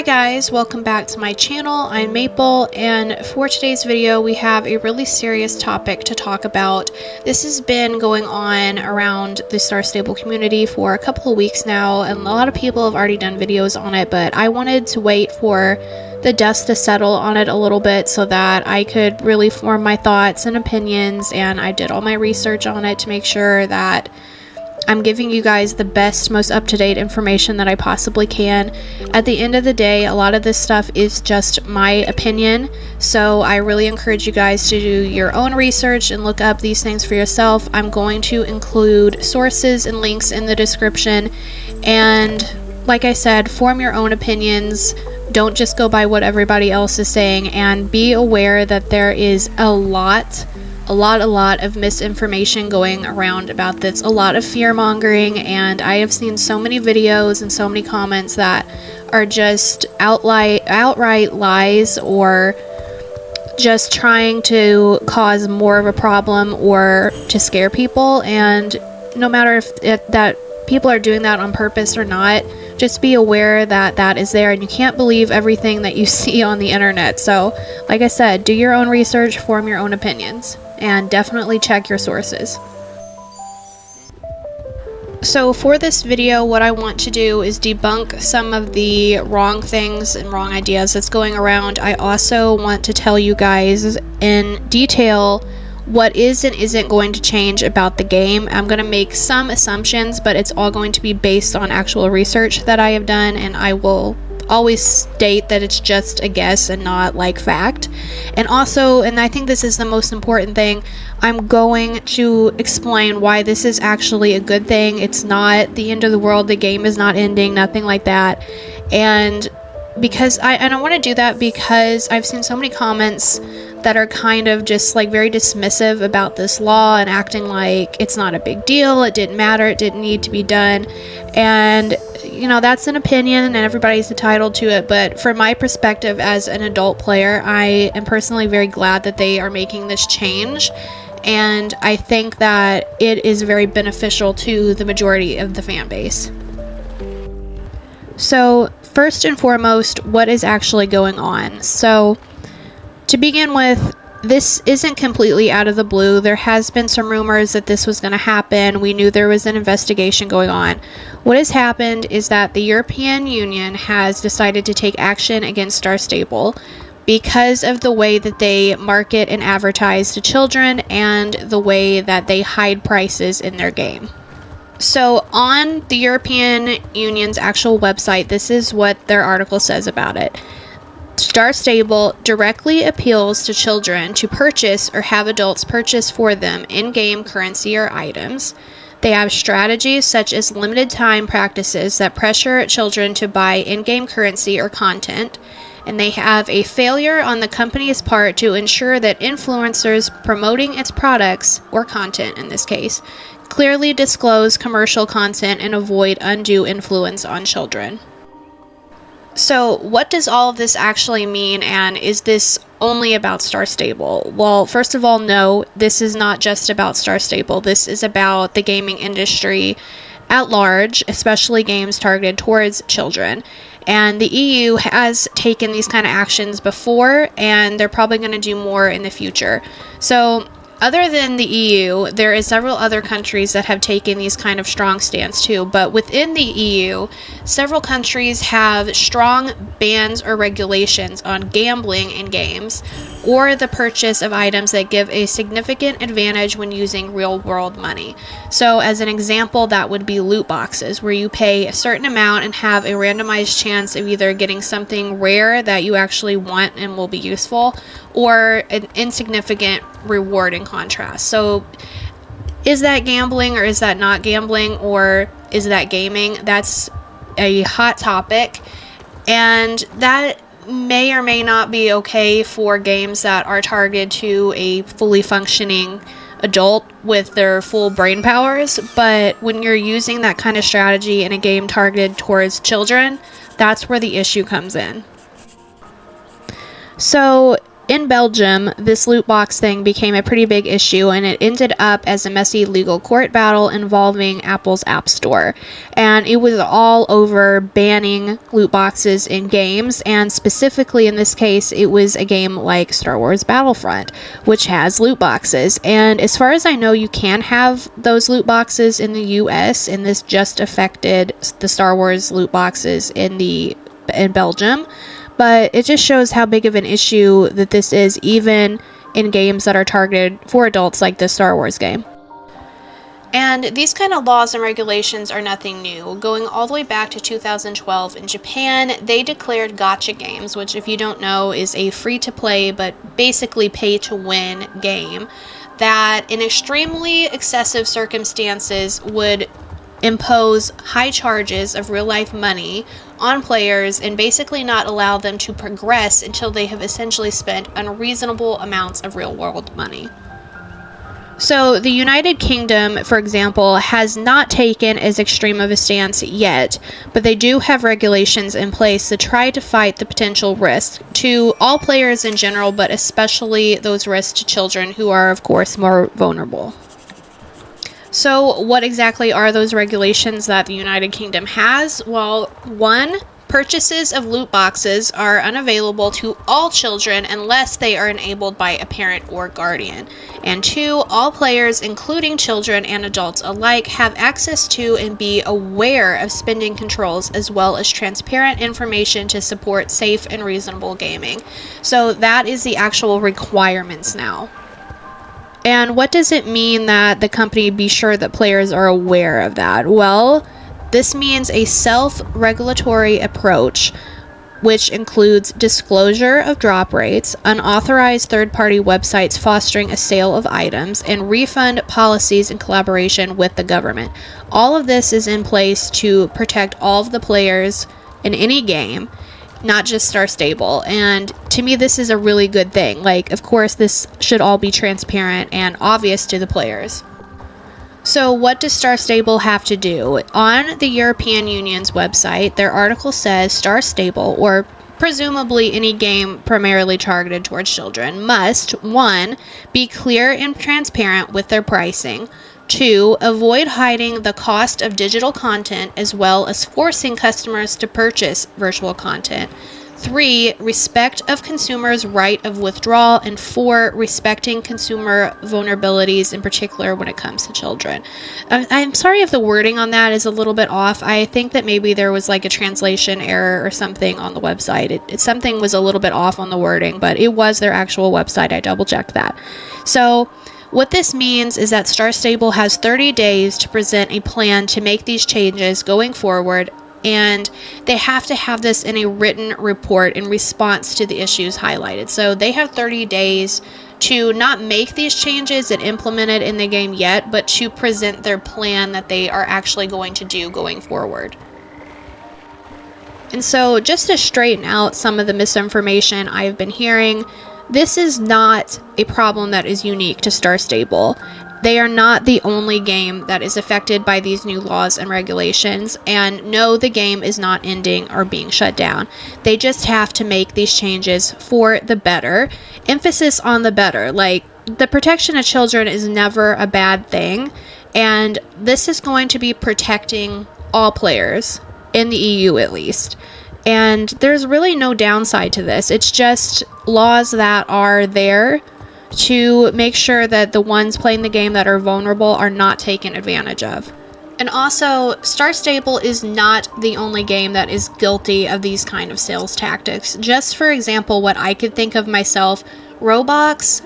guys, welcome back to my channel. I'm Maple, and for today's video we have a really serious topic to talk about. This has been going on around the Star Stable community for a couple of weeks now, and a lot of people have already done videos on it, but I wanted to wait for the dust to settle on it a little bit so that I could really form my thoughts and opinions, and I did all my research on it to make sure that I'm giving you guys the best, most up-to-date information that I possibly can. At the end of the day, a lot of this stuff is just my opinion, so I really encourage you guys to do your own research and look up these things for yourself. I'm going to include sources and links in the description, and like I said, form your own opinions. Don't just go by what everybody else is saying, and be aware that there is a lot of misinformation going around about this, a lot of fear mongering, and I have seen so many videos and so many comments that are just outright lies, or just trying to cause more of a problem or to scare people. And no matter if that people are doing that on purpose or not, just be aware that that is there, and you can't believe everything that you see on the internet. So like I said, do your own research, form your own opinions, and definitely check your sources. So for this video, what I want to do is debunk some of the wrong things and wrong ideas that's going around. I also want to tell you guys in detail what is and isn't going to change about the game. I'm going to make some assumptions, but it's all going to be based on actual research that I have done, and I will always state that it's just a guess and not like fact. And also, and I think this is the most important thing, I'm going to explain why this is actually a good thing. It's not the end of the world, the game is not ending, nothing like that. And because I want to do that because I've seen so many comments that are kind of just like very dismissive about this law and acting like it's not a big deal, it didn't matter, it didn't need to be done. And you know, that's an opinion and everybody's entitled to it, but from my perspective as an adult player, I am personally very glad that they are making this change, and I think that it is very beneficial to the majority of the fan base. So first and foremost, what is actually going on? So to begin with, this isn't completely out of the blue. There has been some rumors that this was going to happen. We knew there was an investigation going on. What has happened is that the European Union has decided to take action against Star Stable because of the way that they market and advertise to children and the way that they hide prices in their game. So on the European Union's actual website, this is what their article says about it. Star Stable directly appeals to children to purchase or have adults purchase for them in-game currency or items. They have strategies such as limited time practices that pressure children to buy in-game currency or content. And they have a failure on the company's part to ensure that influencers promoting its products, or content in this case, clearly disclose commercial content and avoid undue influence on children. So what does all of this actually mean, and is this only about Star Stable? Well, first of all, no, this is not just about Star Stable. This is about the gaming industry at large, especially games targeted towards children. And the EU has taken these kind of actions before, and they're probably going to do more in the future. So other than the EU, there is several other countries that have taken these kind of strong stance too, but within the EU, several countries have strong bans or regulations on gambling in games or the purchase of items that give a significant advantage when using real-world money. So as an example, that would be loot boxes, where you pay a certain amount and have a randomized chance of either getting something rare that you actually want and will be useful, or an insignificant reward in contrast. So is that gambling, or is that not gambling, or is that gaming? That's a hot topic, and that may or may not be okay for games that are targeted to a fully functioning adult with their full brain powers, but when you're using that kind of strategy in a game targeted towards children, that's where the issue comes in. So in Belgium, this loot box thing became a pretty big issue, and it ended up as a messy legal court battle involving Apple's App Store. And it was all over banning loot boxes in games, and specifically in this case, it was a game like Star Wars Battlefront, which has loot boxes. And as far as I know, you can have those loot boxes in the US, and this just affected the Star Wars loot boxes in Belgium. But it just shows how big of an issue that this is, even in games that are targeted for adults like this Star Wars game. And these kind of laws and regulations are nothing new. Going all the way back to 2012 in Japan, they declared gatcha games, which if you don't know is a free-to-play but basically pay-to-win game that in extremely excessive circumstances would impose high charges of real-life money on players and basically not allow them to progress until they have essentially spent unreasonable amounts of real-world money. So the United Kingdom, for example, has not taken as extreme of a stance yet, but they do have regulations in place to try to fight the potential risk to all players in general, but especially those risks to children who are, of course, more vulnerable. So what exactly are those regulations that the United Kingdom has? Well, 1, purchases of loot boxes are unavailable to all children unless they are enabled by a parent or guardian. And 2, all players, including children and adults alike, have access to and be aware of spending controls as well as transparent information to support safe and reasonable gaming. So that is the actual requirements now. And what does it mean that the company be sure that players are aware of that? Well, this means a self-regulatory approach, which includes disclosure of drop rates, unauthorized third-party websites fostering a sale of items, and refund policies in collaboration with the government. All of this is in place to protect all of the players in any game, not just Star Stable. And to me, this is a really good thing. Like, of course, this should all be transparent and obvious to the players. So what does Star Stable have to do? On the European Union's website, their article says Star Stable, or presumably any game primarily targeted towards children, must 1, be clear and transparent with their pricing, 2, avoid hiding the cost of digital content as well as forcing customers to purchase virtual content, 3, respect of consumers' right of withdrawal, and 4, respecting consumer vulnerabilities, in particular when it comes to children. I'm sorry if the wording on that is a little bit off. I think that maybe there was like a translation error or something on the website. Something was a little bit off on the wording, but it was their actual website. I double-checked that. So what this means is that Star Stable has 30 days to present a plan to make these changes going forward, and they have to have this in a written report in response to the issues highlighted. So they have 30 days to not make these changes and implement it in the game yet, but to present their plan that they are actually going to do going forward. And so just to straighten out some of the misinformation I've been hearing, this is not a problem that is unique to Star Stable. They are not the only game that is affected by these new laws and regulations, and no, the game is not ending or being shut down. They just have to make these changes for the better. Emphasis on the better. Like, the protection of children is never a bad thing, and this is going to be protecting all players, in the EU at least. And there's really no downside to this. It's just laws that are there to make sure that the ones playing the game that are vulnerable are not taken advantage of. And also, Star Stable is not the only game that is guilty of these kind of sales tactics. Just for example, what I could think of myself, Roblox,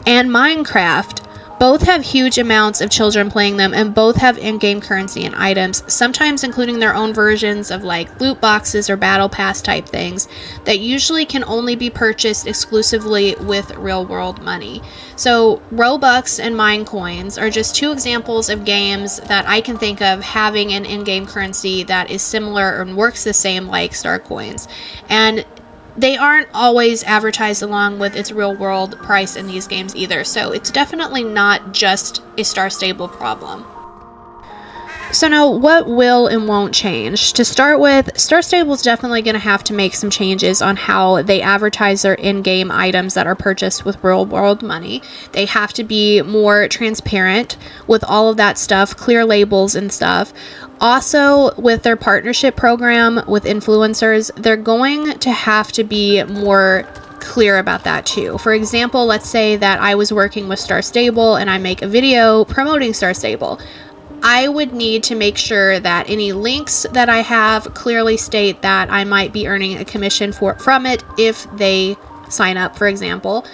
and Minecraft both have huge amounts of children playing them, and both have in-game currency and items, sometimes including their own versions of like loot boxes or battle pass type things that usually can only be purchased exclusively with real-world money. So Robux and Minecoins are just 2 examples of games that I can think of having an in-game currency that is similar and works the same like Star Coins. And they aren't always advertised along with its real-world price in these games either, so it's definitely not just a Star Stable problem. So now, what will and won't change? To start with, Star Stable is definitely going to have to make some changes on how they advertise their in-game items that are purchased with real-world money. They have to be more transparent with all of that stuff, clear labels and stuff. Also, with their partnership program with influencers, they're going to have to be more clear about that too. For example, let's say that I was working with Star Stable and I make a video promoting Star Stable. I would need to make sure that any links that I have clearly state that I might be earning a commission from it if they sign up, for example.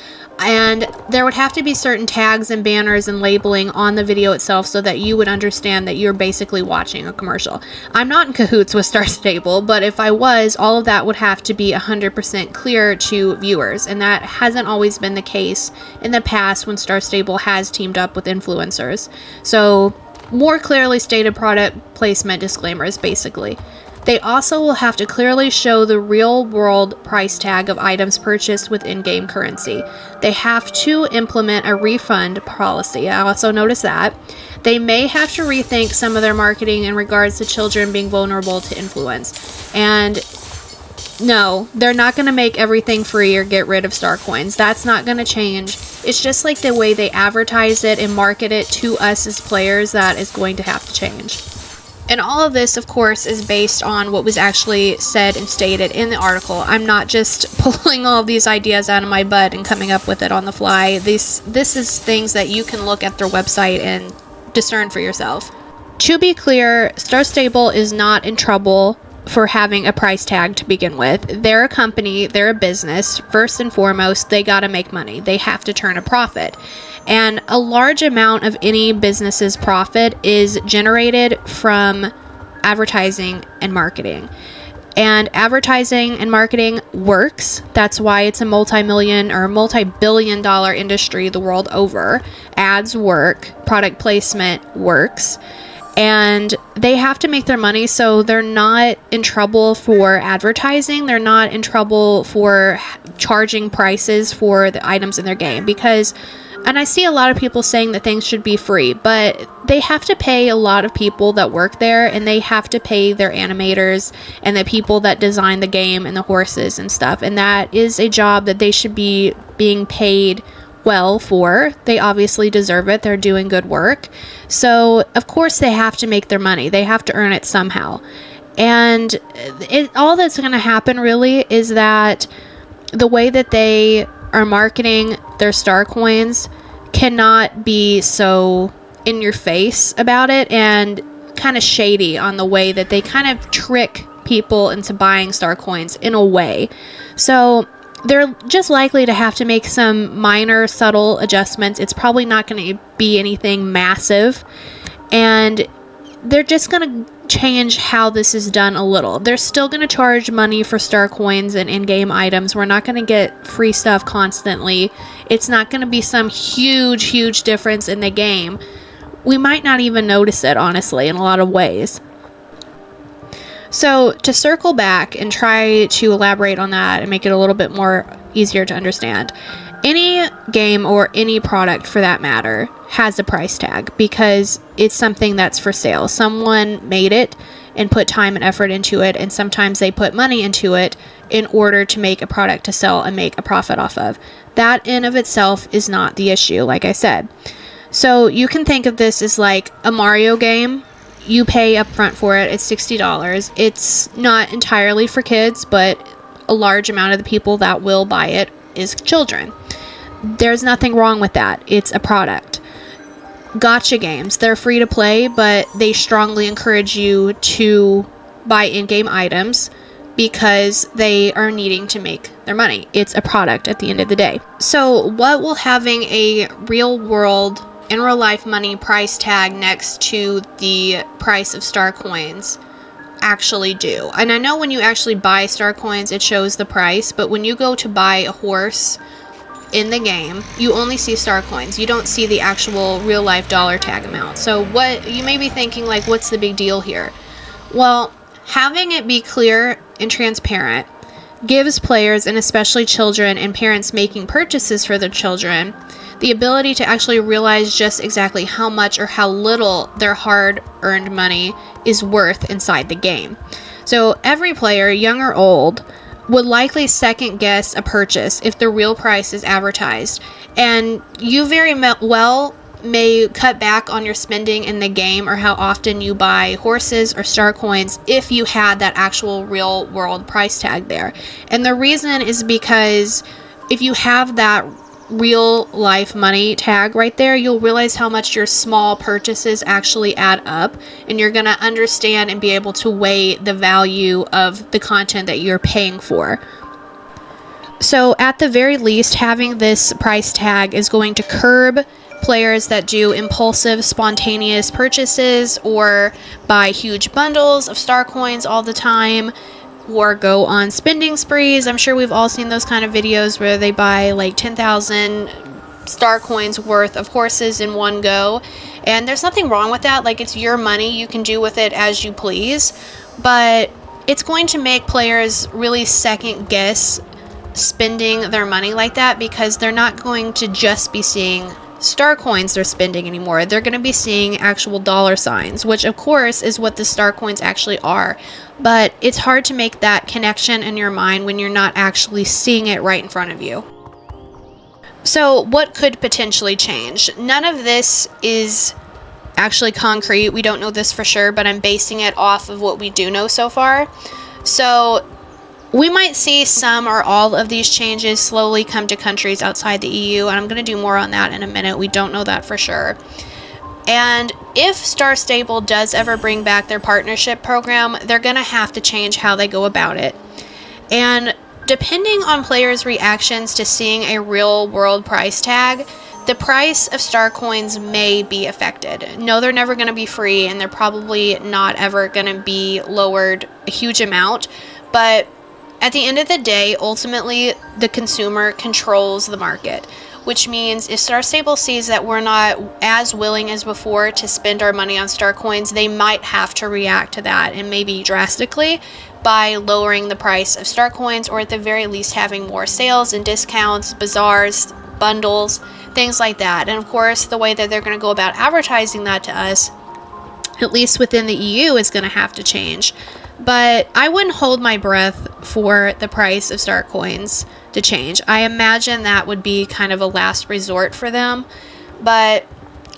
And there would have to be certain tags and banners and labeling on the video itself so that you would understand that you're basically watching a commercial. I'm not in cahoots with Star Stable, but if I was, all of that would have to be 100% clear to viewers, and that hasn't always been the case in the past when Star Stable has teamed up with influencers. So more clearly stated product placement disclaimers, basically. They also will have to clearly show the real world price tag of items purchased with in-game currency. They have to implement a refund policy. I also noticed that. They may have to rethink some of their marketing in regards to children being vulnerable to influence. And no, they're not going to make everything free or get rid of star coins. That's not going to change. It's just like the way they advertise it and market it to us as players that is going to have to change. And all of this, of course, is based on what was actually said and stated in the article. I'm not just pulling all of these ideas out of my butt and coming up with it on the fly. This is things that you can look at their website and discern for yourself. To be clear, Star Stable is not in trouble for having a price tag to begin with. They're a company, they're a business. First and foremost, they gotta make money. They have to turn a profit. And a large amount of any business's profit is generated from advertising and marketing. And advertising and marketing works. That's why it's a multi-million or multi-billion dollar industry the world over. Ads work, product placement works. And they have to make their money, so they're not in trouble for advertising. They're not in trouble for charging prices for the items in their game. Because, and I see a lot of people saying that things should be free, but they have to pay a lot of people that work there, and they have to pay their animators and the people that design the game and the horses and stuff. And that is a job that they should be being paid well for. They obviously deserve it. They're doing good work. So, of course, they have to make their money. They have to earn it somehow. And all that's going to happen really is that the way that they are marketing their star coins cannot be so in your face about it and kind of shady on the way that they kind of trick people into buying star coins in a way. So they're just likely to have to make some minor, subtle adjustments. It's probably not going to be anything massive. And they're just going to change how this is done a little. They're still going to charge money for star coins and in-game items. We're not going to get free stuff constantly. It's not going to be some huge difference in the game. We might not even notice it, honestly, in a lot of ways. So to circle back and try to elaborate on that and make it a little bit more easier to understand, any game or any product for that matter has a price tag because it's something that's for sale. Someone made it and put time and effort into it, and sometimes they put money into it in order to make a product to sell and make a profit off of. That in of itself is not the issue, like I said. So you can think of this as like a Mario game. You pay upfront for it. It's $60. It's not entirely for kids, but a large amount of the people that will buy it is children. There's nothing wrong with that. It's a product. Gatcha games, they're free to play, but they strongly encourage you to buy in-game items because they are needing to make their money. It's a product at the end of the day. So what will having a real world, in real life money price tag next to the price of star coins actually do? And I know when you actually buy star coins, it shows the price, but when you go to buy a horse in the game, you only see star coins. You don't see the actual real life dollar tag amount. So what you may be thinking, like, what's the big deal here? Well, having it be clear and transparent gives players, and especially children and parents making purchases for their children, the ability to actually realize just exactly how much or how little their hard-earned money is worth inside the game. So every player, young or old, would likely second guess a purchase if the real price is advertised, and you very well may cut back on your spending in the game or how often you buy horses or star coins if you had that actual real world price tag there. And the reason is because if you have that real life money tag right there, you'll realize how much your small purchases actually add up, and you're going to understand and be able to weigh the value of the content that you're paying for. So at the very least, having this price tag is going to curb players that do impulsive, spontaneous purchases or buy huge bundles of star coins all the time, or go on spending sprees. I'm sure we've all seen those kind of videos where they buy like 10,000 star coins worth of horses in one go. And there's nothing wrong with that. Like, it's your money. You can do with it as you please. But it's going to make players really second guess spending their money like that, because they're not going to just be seeing star coins they're spending anymore. They're going to be seeing actual dollar signs, which of course is what the star coins actually are. But it's hard to make that connection in your mind when you're not actually seeing it right in front of you. So what could potentially change? None of this is actually concrete. We don't know this for sure, but I'm basing it off of what we do know so far. So we might see some or all of these changes slowly come to countries outside the EU, and I'm going to do more on that in a minute. We don't know that for sure. And if Star Stable does ever bring back their partnership program, they're going to have to change how they go about it. And depending on players' reactions to seeing a real world price tag, the price of star coins may be affected. No, they're never going to be free, and they're probably not ever going to be lowered a huge amount, but at the end of the day, ultimately, the consumer controls the market, which means if Star Stable sees that we're not as willing as before to spend our money on star coins, they might have to react to that, and maybe drastically, by lowering the price of star coins, or at the very least having more sales and discounts, bazaars, bundles, things like that. And of course, the way that they're going to go about advertising that to us, at least within the EU, is going to have to change. But I wouldn't hold my breath for the price of star coins to change. I imagine that would be kind of a last resort for them, but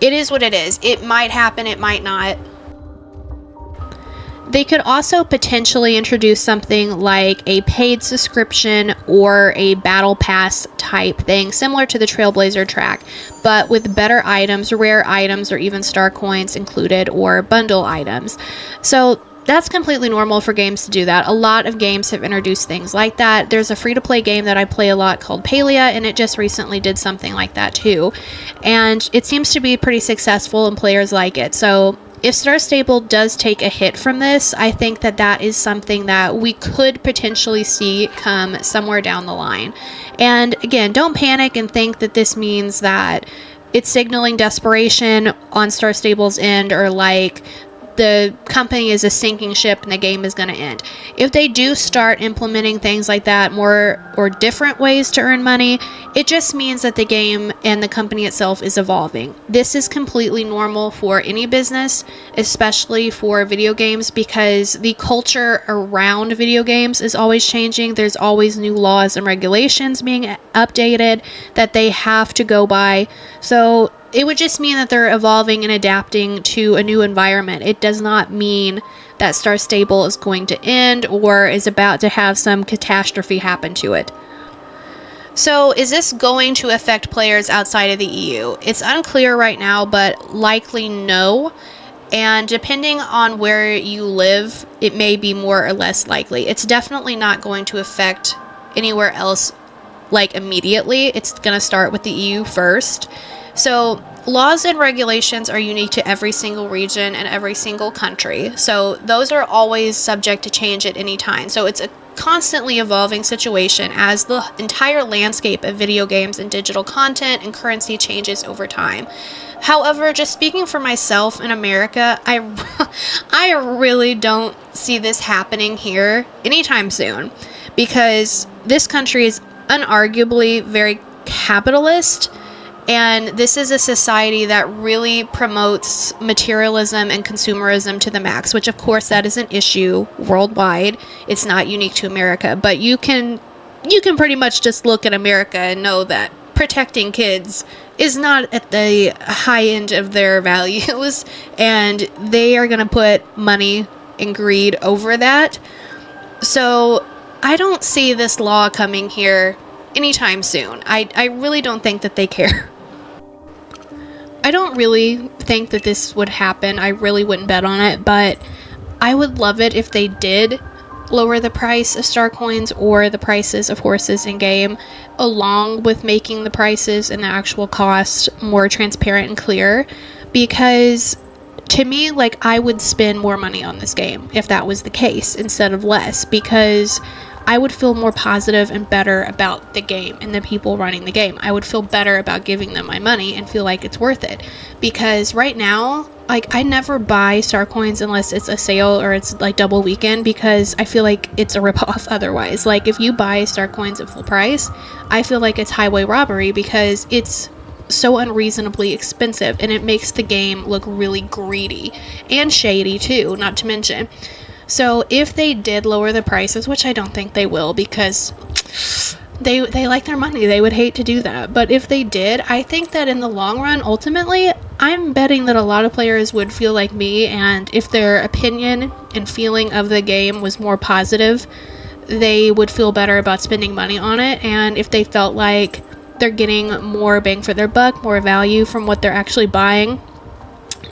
it is what it is. It might happen, it might not. They could also potentially introduce something like a paid subscription or a battle pass type thing, similar to the Trailblazer track, but with better items, rare items, or even star coins included, or bundle items. So that's completely normal for games to do that. A lot of games have introduced things like that. There's a free-to-play game that I play a lot called Palia, and it just recently did something like that too. And it seems to be pretty successful, and players like it. So if Star Stable does take a hit from this, I think that that is something that we could potentially see come somewhere down the line. And again, don't panic and think that this means that it's signaling desperation on Star Stable's end, or like the company is a sinking ship and the game is going to end. If they do start implementing things like that, more or different ways to earn money, it just means that the game and the company itself is evolving. This is completely normal for any business, especially for video games, because the culture around video games is always changing. There's always new laws and regulations being updated that they have to go by. So it would just mean that they're evolving and adapting to a new environment. It does not mean that Star Stable is going to end or is about to have some catastrophe happen to it. So is this going to affect players outside of the EU? It's unclear right now, but likely no. And depending on where you live, it may be more or less likely. It's definitely not going to affect anywhere else like immediately. It's going to start with the EU first. So laws and regulations are unique to every single region and every single country. So those are always subject to change at any time. So it's a constantly evolving situation as the entire landscape of video games and digital content and currency changes over time. However, just speaking for myself in America, I really don't see this happening here anytime soon, because this country is unarguably very capitalist, and this is a society that really promotes materialism and consumerism to the max, which of course that is an issue worldwide. It's not unique to America, but you can pretty much just look at America and know that protecting kids is not at the high end of their values, and they are going to put money and greed over that. So I don't see this law coming here anytime soon. I really don't think that they care. I don't really think that this would happen. I really wouldn't bet on it, but I would love it if they did lower the price of star coins or the prices of horses in game, along with making the prices and the actual cost more transparent and clear, because to me, like, I would spend more money on this game if that was the case instead of less, because I would feel more positive and better about the game and the people running the game. I would feel better about giving them my money and feel like it's worth it, because right now, like, I never buy star coins unless it's a sale or it's like double weekend, because I feel like it's a ripoff otherwise. Like, if you buy star coins at full price, I feel like it's highway robbery, because it's so unreasonably expensive and it makes the game look really greedy and shady too, not to mention. So if they did lower the prices, which I don't think they will, because they like their money, they would hate to do that. But if they did, I think that in the long run, ultimately, I'm betting that a lot of players would feel like me, and if their opinion and feeling of the game was more positive, they would feel better about spending money on it. And if they felt like they're getting more bang for their buck, more value from what they're actually buying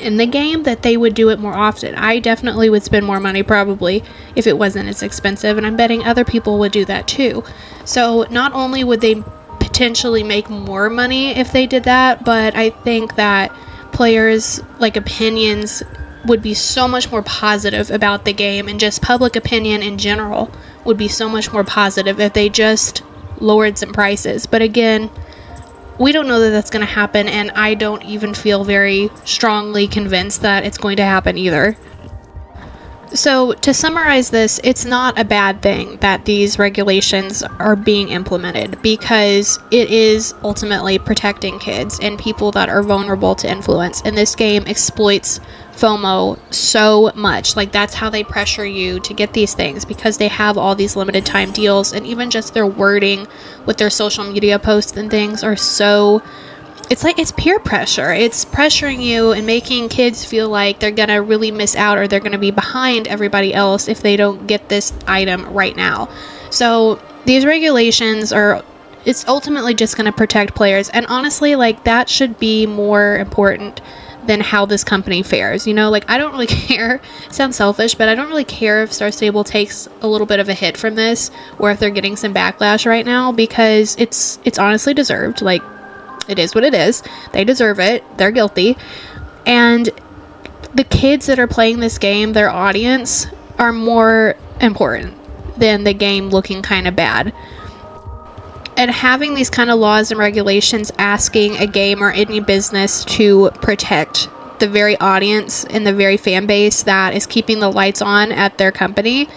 in the game, that they would do it more often. I definitely would spend more money probably if it wasn't as expensive, and I'm betting other people would do that too. So not only would they potentially make more money if they did that, but I think that players' like opinions would be so much more positive about the game, and just public opinion in general would be so much more positive if they just lowered some prices. But again, we don't know that that's going to happen, and I don't even feel very strongly convinced that it's going to happen either. So to summarize this, it's not a bad thing that these regulations are being implemented, because it is ultimately protecting kids and people that are vulnerable to influence. And this game exploits FOMO so much. Like, that's how they pressure you to get these things, because they have all these limited time deals, and even just their wording with their social media posts and things are so, it's like, it's peer pressure. It's pressuring you and making kids feel like they're gonna really miss out, or they're gonna be behind everybody else if they don't get this item right now. So these regulations are, it's ultimately just gonna protect players, and honestly, like, that should be more important than how this company fares. You know, like, I don't really care, it sounds selfish, but I don't really care if Star Stable takes a little bit of a hit from this, or if they're getting some backlash right now, because it's honestly deserved. Like, it is what it is. They deserve it. They're guilty. And the kids that are playing this game, their audience, are more important than the game looking kind of bad. And having these kind of laws and regulations asking a game or any business to protect the very audience and the very fan base that is keeping the lights on at their company,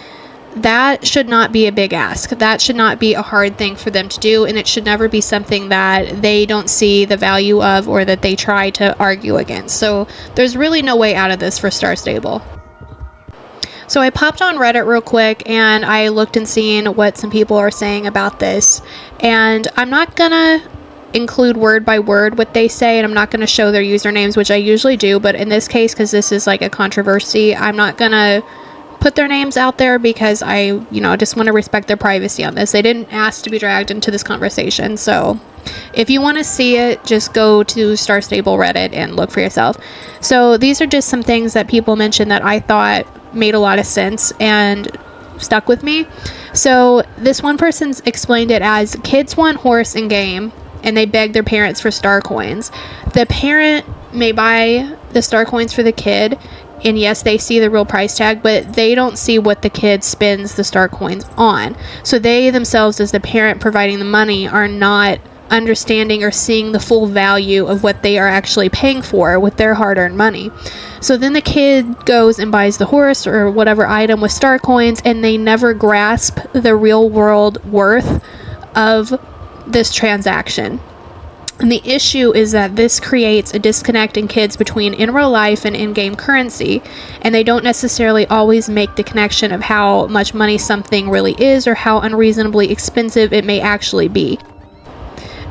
that should not be a big ask. That should not be a hard thing for them to do, and it should never be something that they don't see the value of, or that they try to argue against. So there's really no way out of this for Star Stable. So I popped on Reddit real quick, and I looked and seen what some people are saying about this. And I'm not gonna include word by word what they say, and I'm not gonna show their usernames, which I usually do, but in this case, because this is like a controversy, I'm not gonna put their names out there, because I just want to respect their privacy on this. They didn't ask to be dragged into this conversation. So if you want to see it, just go to Star Stable Reddit and look for yourself. So these are just some things that people mentioned that I thought made a lot of sense and stuck with me. So this one person explained it as, kids want horse in game and they beg their parents for star coins. The parent may buy the star coins for the kid, and yes, they see the real price tag, but they don't see what the kid spends the star coins on. So they themselves, as the parent providing the money, are not understanding or seeing the full value of what they are actually paying for with their hard-earned money. So then the kid goes and buys the horse or whatever item with star coins, and they never grasp the real world worth of this transaction. And the issue is that this creates a disconnect in kids between in real life and in-game currency, and they don't necessarily always make the connection of how much money something really is or how unreasonably expensive it may actually be.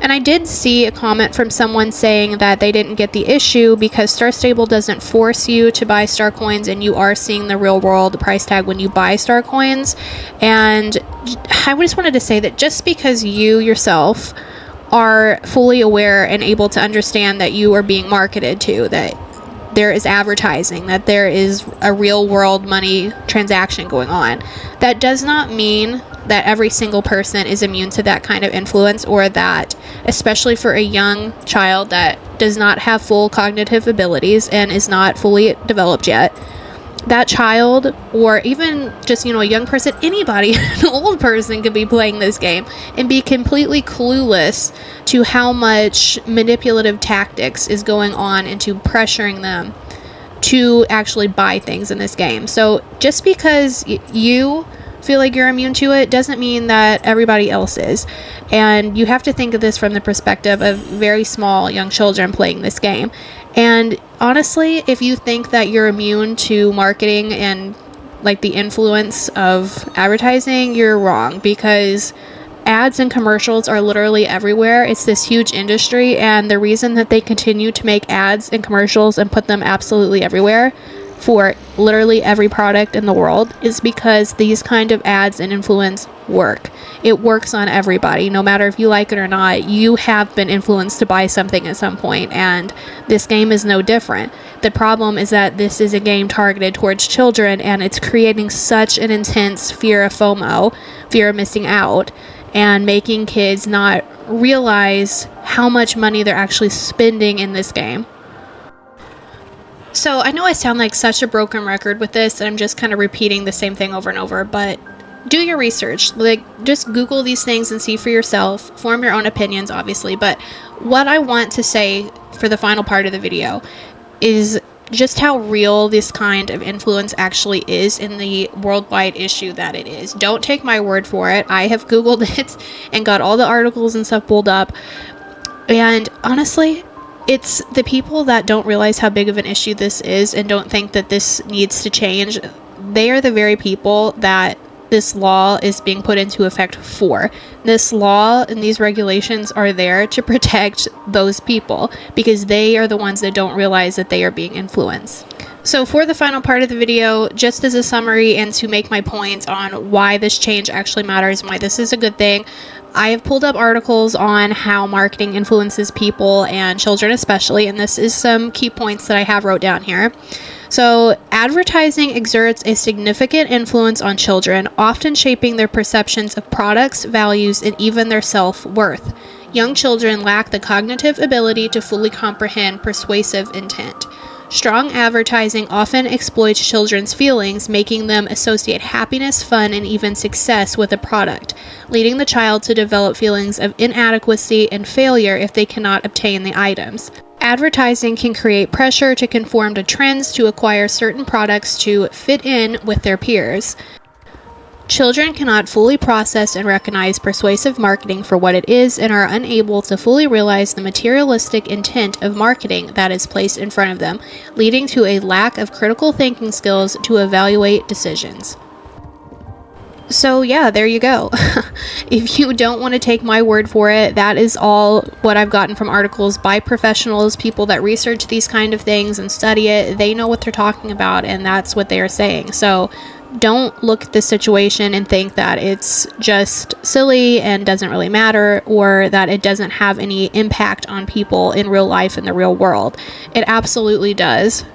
And I did see a comment from someone saying that they didn't get the issue because Star Stable doesn't force you to buy star coins, and you are seeing the real world price tag when you buy star coins. And I just wanted to say that just because you yourself are fully aware and able to understand that you are being marketed to, that there is advertising, that there is a real world money transaction going on, that does not mean that every single person is immune to that kind of influence, or that, especially for a young child that does not have full cognitive abilities and is not fully developed yet, that child, or even just, a young person, anybody, an old person could be playing this game and be completely clueless to how much manipulative tactics is going on into pressuring them to actually buy things in this game. So just because you feel like you're immune to it doesn't mean that everybody else is. And you have to think of this from the perspective of very small young children playing this game. And honestly, if you think that you're immune to marketing and like the influence of advertising, you're wrong, because ads and commercials are literally everywhere. It's this huge industry, and the reason that they continue to make ads and commercials and put them absolutely everywhere for literally every product in the world is because these kind of ads and influence work. It works on everybody. No matter if you like it or not, you have been influenced to buy something at some point, and this game is no different. The problem is that this is a game targeted towards children, and it's creating such an intense fear of FOMO, fear of missing out, and making kids not realize how much money they're actually spending in this game. So I know I sound like such a broken record with this, and I'm just kind of repeating the same thing over and over, but do your research. Just Google these things and see for yourself. Form your own opinions, obviously. But what I want to say for the final part of the video is just how real this kind of influence actually is in the worldwide issue that it is. Don't take my word for it. I have Googled it and got all the articles and stuff pulled up. And honestly, it's the people that don't realize how big of an issue this is and don't think that this needs to change. They are the very people that this law is being put into effect for. This law and these regulations are there to protect those people because they are the ones that don't realize that they are being influenced. So for the final part of the video, just as a summary and to make my points on why this change actually matters and why this is a good thing, I have pulled up articles on how marketing influences people and children especially, and this is some key points that I have wrote down here. So, advertising exerts a significant influence on children, often shaping their perceptions of products, values, and even their self-worth. Young children lack the cognitive ability to fully comprehend persuasive intent. Strong advertising often exploits children's feelings, making them associate happiness, fun, and even success with a product, leading the child to develop feelings of inadequacy and failure if they cannot obtain the items. Advertising can create pressure to conform to trends to acquire certain products to fit in with their peers. Children cannot fully process and recognize persuasive marketing for what it is and are unable to fully realize the materialistic intent of marketing that is placed in front of them, leading to a lack of critical thinking skills to evaluate decisions. So yeah, there you go. If you don't want to take my word for it, that is all what I've gotten from articles by professionals, people that research these kind of things and study it. They know what they're talking about, and that's what they are saying. So don't look at this situation and think that it's just silly and doesn't really matter, or that it doesn't have any impact on people in real life in the real world. It absolutely does.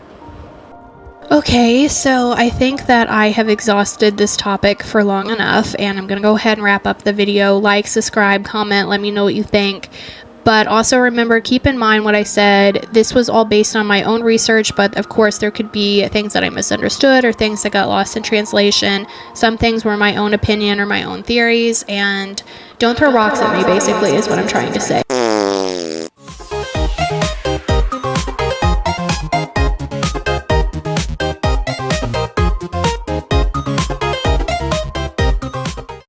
Okay, so I think that I have exhausted this topic for long enough, and I'm going to go ahead and wrap up the video. Like, subscribe, comment, let me know what you think. But also remember, keep in mind what I said. This was all based on my own research, but of course there could be things that I misunderstood or things that got lost in translation. Some things were my own opinion or my own theories, and don't throw rocks at me, basically, is what I'm trying to say.